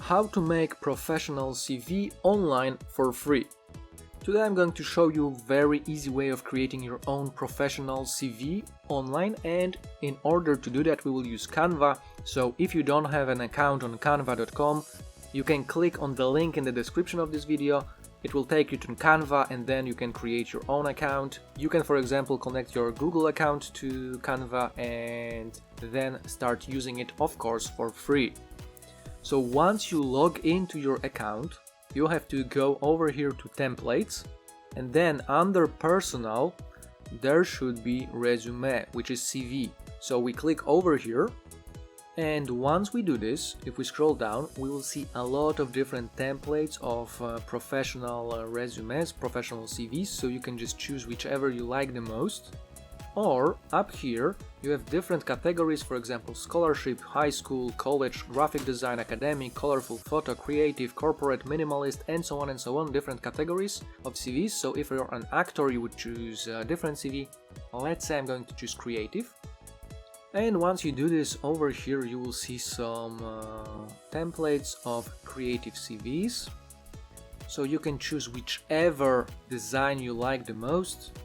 how to make professional CV online for free. Today I'm going to show you a very easy way of creating your own professional CV online, and in order to do that we will use Canva. So if you don't have an account on canva.com, you can click on the link in the description of this video. It will take you to Canva and then you can create your own account. You can, for example, connect your Google account to Canva and then start using it, of course, for free. So once you log into your account, you have to go over here to templates, and then under personal there should be resume, which is CV. So we click over here, and once we do this, if we scroll down, we will see a lot of different templates of professional resumes, professional CVs, so you can just choose whichever you like the most. Or up here you have different categories, for example scholarship, high school, college, graphic design, academic, colorful photo, creative, corporate, minimalist, and so on, different categories of CVs. So if you're an actor you would choose a different CV. Let's say I'm going to choose creative. And once you do this, over here you will see some templates of creative CVs. So you can choose whichever design you like the most.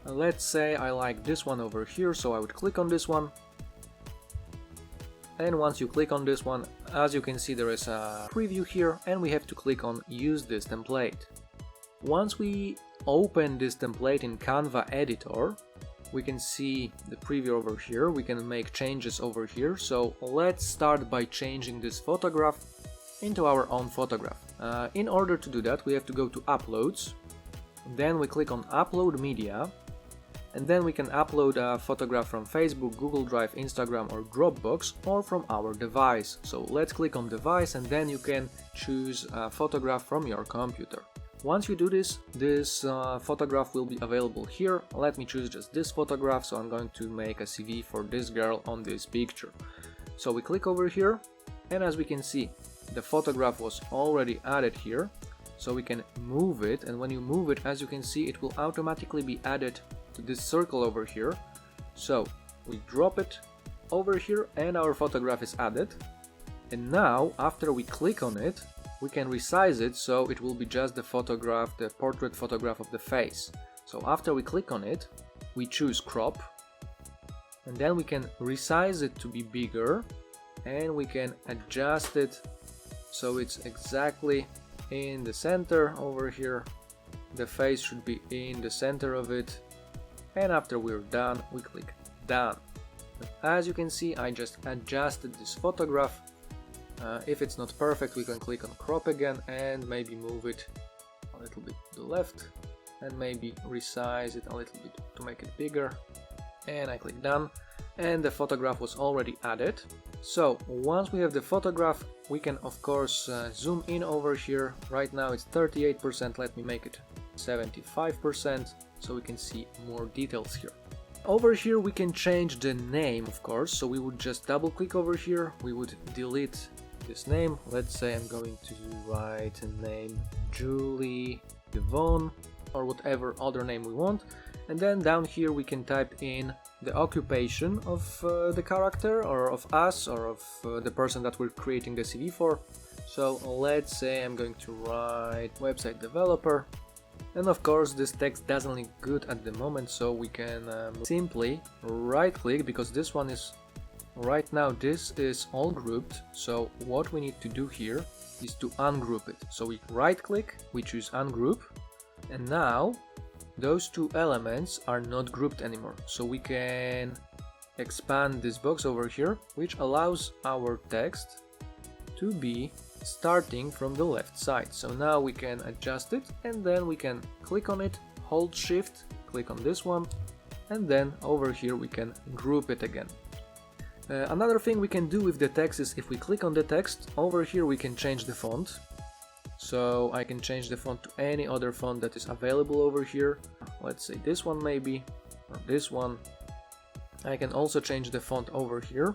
Let's say I like this one over here, so I would click on this one. And once you click on this one, as you can see, there is a preview here, and we have to click on use this template. Once we open this template in Canva editor, we can see the preview over here. We can make changes over here. So let's start by changing this photograph into our own photograph. In order to do that, we have to go to uploads, then we click on upload media, and then we can upload a photograph from Facebook, Google Drive, Instagram or Dropbox, or from our device. So let's click on device, and then you can choose a photograph from your computer. Once you do this, this photograph will be available here. Let me choose just this photograph, so I'm going to make a CV for this girl on this picture. So we click over here, and as we can see, the photograph was already added here. So we can move it, and when you move it, as you can see, it will automatically be added to this circle over here. So we drop it over here and our photograph is added. And now after we click on it, we can resize it, so it will be just the photograph, the portrait photograph of the face. So after we click on it, we choose crop, and then we can resize it to be bigger, and we can adjust it so it's exactly in the center over here. The face should be in the center of it, and after we're done, we click done. As you can see, I just adjusted this photograph. If it's not perfect, we can click on crop again and maybe move it a little bit to the left, and maybe resize it a little bit to make it bigger, and I click done, and the photograph was already added. So once we have the photograph, we can of course zoom in over here. Right now it's 38%, let me make it 75% so we can see more details here. Over here we can change the name, of course, so we would just double click over here, we would delete this name. Let's say I'm going to write a name Julie Devon or whatever other name we want, and then down here we can type in the occupation of the character, or of us, or of the person that we're creating the CV for. So let's say I'm going to write website developer, and of course this text doesn't look good at the moment, so we can simply right click, because this one is right now, this is all grouped. So what we need to do here is to ungroup it. So we right click, we choose ungroup, and now those two elements are not grouped anymore. So we can expand this box over here, which allows our text to be starting from the left side. So now we can adjust it, and then we can click on it, hold shift, click on this one, and then over here we can group it again. Another thing we can do with the text is, if we click on the text, over here we can change the font. So I can change the font to any other font that is available over here. Let's say this one maybe, or this one. I can also change the font over here.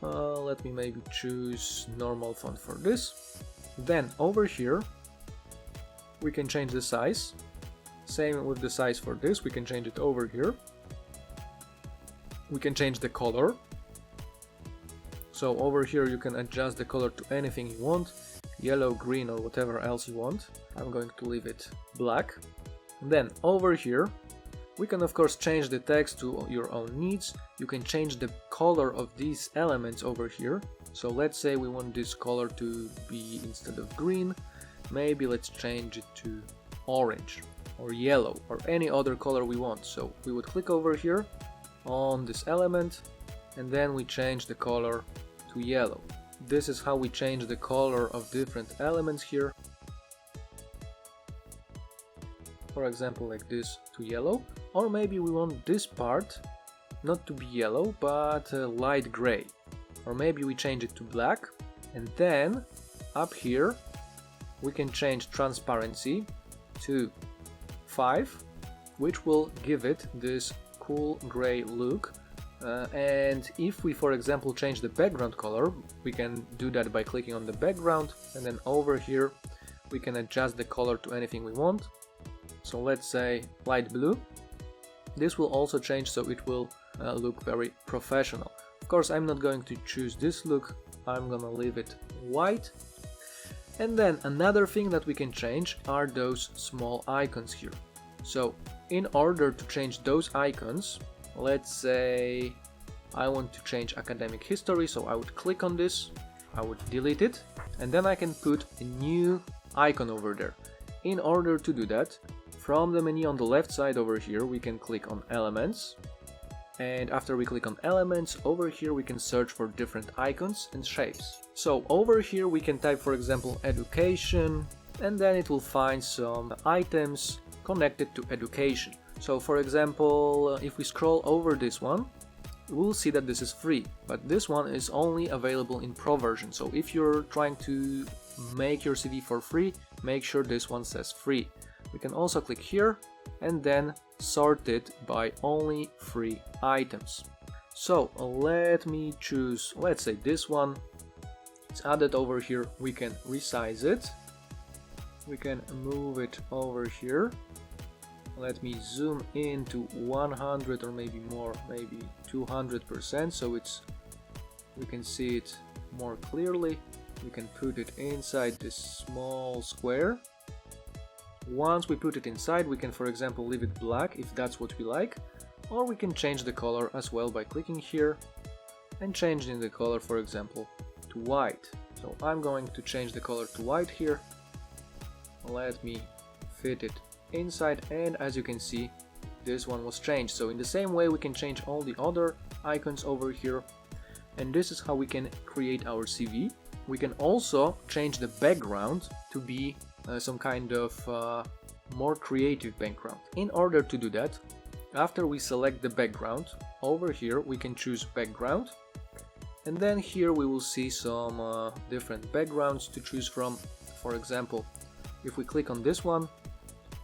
Let me maybe choose normal font for this. Then over here we can change the size. Same with the size for this, we can change it over here. We can change the color. So over here you can adjust the color to anything you want, yellow, green, or whatever else you want. I'm going to leave it black. Then over here we can of course change the text to your own needs. You can change the color of these elements over here. So let's say we want this color to be, instead of green, maybe let's change it to orange or yellow or any other color we want. So we would click over here on this element and then we change the color to yellow. This is how we change the color of different elements here. For example, like this to yellow, or maybe we want this part not to be yellow but light gray, or maybe we change it to black. And then up here we can change transparency to 5, which will give it this cool gray look. And if we, for example, change the background color, we can do that by clicking on the background, and then over here we can adjust the color to anything we want. So let's say light blue. This will also change, so it will look very professional. Of course, I'm not going to choose this look, I'm gonna leave it white. And then another thing that we can change are those small icons here. So in order to change those icons, let's say I want to change academic history, so I would click on this, I would delete it, and then I can put a new icon over there. In order to do that, from the menu on the left side over here we can click on elements, and after we click on elements, over here we can search for different icons and shapes. So over here we can type, for example, education, and then it will find some items connected to education. So for example, if we scroll over this one, we'll see that this is free, but this one is only available in Pro version. So if you're trying to make your CV for free, make sure this one says free. We can also click here and then sort it by only free items. So let me choose, let's say this one. It's added over here. We can resize it. We can move it over here. Let me zoom in to 100 or maybe more, maybe 200%, so we can see it more clearly. We can put it inside this small square. Once we put it inside, we can, for example, leave it black if that's what we like, or we can change the color as well by clicking here and changing the color, for example, to white. So I'm going to change the color to white here. Let me fit it inside, and as you can see, this one was changed. So in the same way we can change all the other icons over here, and this is how we can create our CV. We can also change the background to be some kind of more creative background. In order to do that, after we select the background, over here we can choose background, and then here we will see some different backgrounds to choose from. For example, if we click on this one,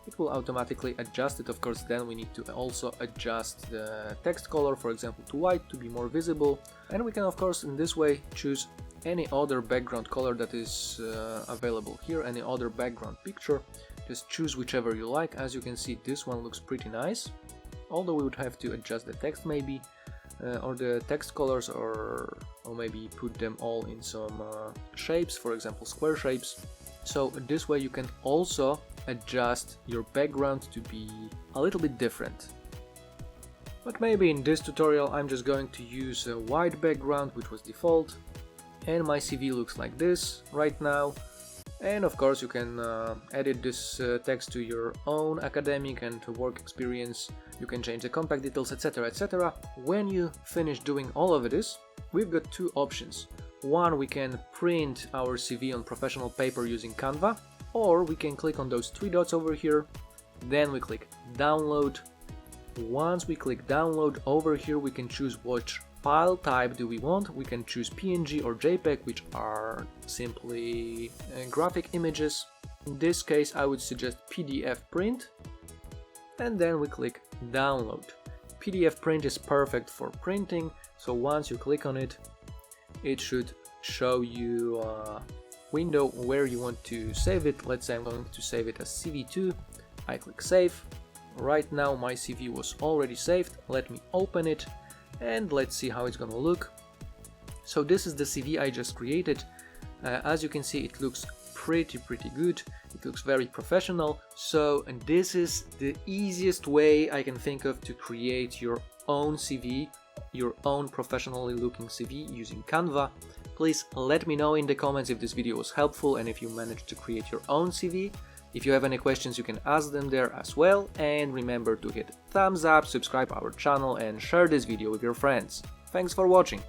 it will automatically adjust it. Of course, then we need to also adjust the text color, for example, to white to be more visible. And we can, of course, in this way choose any other background color that is available here, any other background picture. Just choose whichever you like. As you can see, this one looks pretty nice, although we would have to adjust the text maybe, or the text colors, or maybe put them all in some shapes, for example square shapes. So this way you can also adjust your background to be a little bit different. But maybe in this tutorial I'm just going to use a white background, which was default, and my CV looks like this right now. And of course you can edit this text to your own academic and work experience. You can change the contact details, etc, etc. When you finish doing all of this, we've got two options. One, we can print our CV on professional paper using Canva, or we can click on those three dots over here, then we click download. Once we click download, over here we can choose which file type do we want. We can choose PNG or JPEG, which are simply graphic images. In this case I would suggest PDF print, and then we click download. PDF print is perfect for printing, so once you click on it, it should show you a window where you want to save it. Let's say I'm going to save it as CV2. I click save. Right now my CV was already saved. Let me open it and let's see how it's gonna look. So this is the CV I just created. As you can see, it looks pretty good. It looks very professional. So, and this is the easiest way I can think of to create your own CV, your own professionally looking CV using Canva. Please let me know in the comments if this video was helpful and if you managed to create your own CV. If you have any questions, you can ask them there as well. And remember to hit thumbs up, subscribe our channel and share this video with your friends. Thanks for watching.